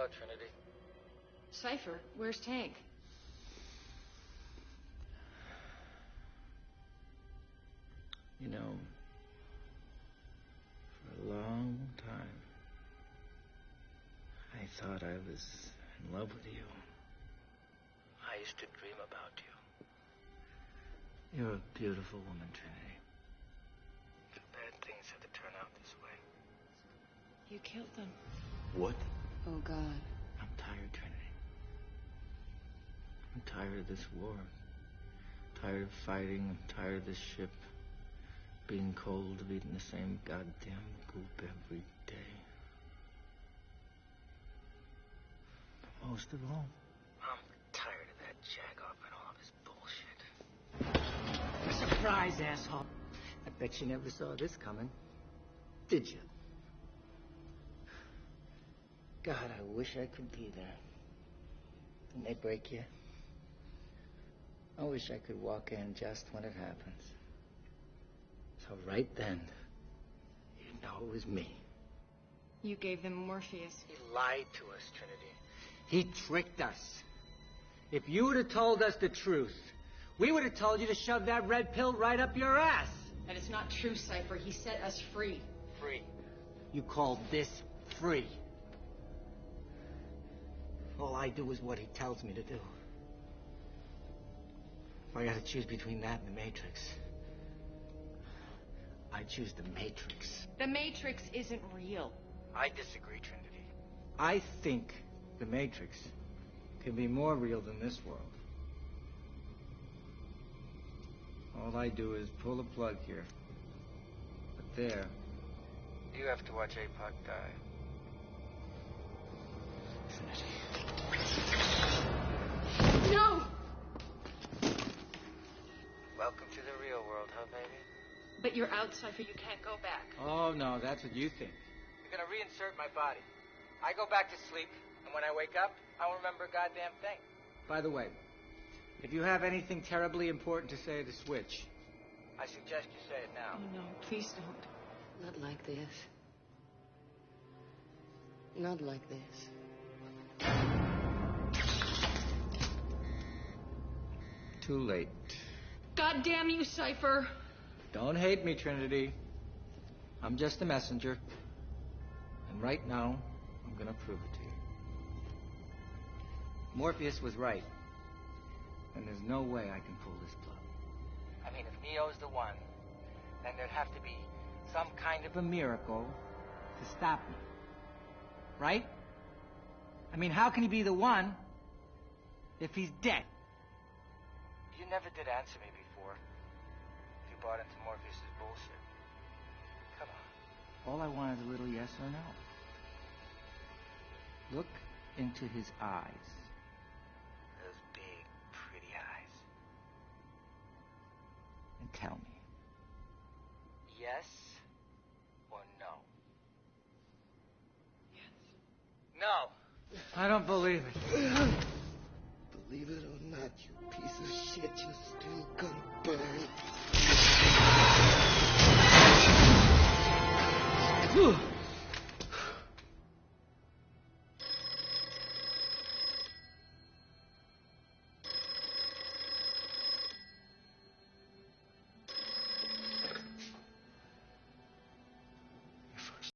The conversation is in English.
about, Trinity? Cypher, where's Tank? You know, for a long time, I thought I was in love with you. I used to dream about you. You're a beautiful woman, Trinity. Too bad things had to turn out this way. You killed them. What? Oh, God. I'm tired, Trinity. I'm tired of this war. Tired of fighting. I'm tired of this ship being cold, of eating the same goddamn goop every day. But most of all, I'm tired of that jagoff and all of his bullshit. Surprise, asshole. I bet you never saw this coming. Did you? God, I wish I could be there. Didn't they break you? I wish I could walk in just when it happens. So right then, you know it was me. You gave them Morpheus. He lied to us, Trinity. He tricked us. If you would have told us the truth, we would have told you to shove that red pill right up your ass. That is not true, Cypher. He set us free. Free. You call this free? All I do is what he tells me to do. If I gotta choose between that and the Matrix, I choose the Matrix. The Matrix isn't real. I disagree, Trinity. I think the Matrix can be more real than this world. All I do is pull a plug here. But there... You have to watch APOC die. Trinity. No! Welcome to the real world, huh, baby? But you're out, Cypher. You can't go back. Oh, no, that's what you think. You're gonna reinsert my body. I go back to sleep, and when I wake up, I won't remember a goddamn thing. By the way, if you have anything terribly important to say to Switch, I suggest you say it now. Oh, no. Please don't. Not like this. Not like this. Too late. God damn you, Cypher. Don't hate me, Trinity. I'm just a messenger. And right now, I'm gonna prove it to you. Morpheus was right. And there's no way I can pull this plug. I mean, if Neo's the one, then there'd have to be some kind of a miracle to stop me. Right? I mean, how can he be the one if he's dead? You never did answer me before. If you bought into Morpheus's bullshit. Come on. All I want is a little yes or no. Look into his eyes. Those big, pretty eyes. And tell me. Yes or no? Yes. No. I don't believe it. Believe it or not, you piece of shit, you're still gonna burn.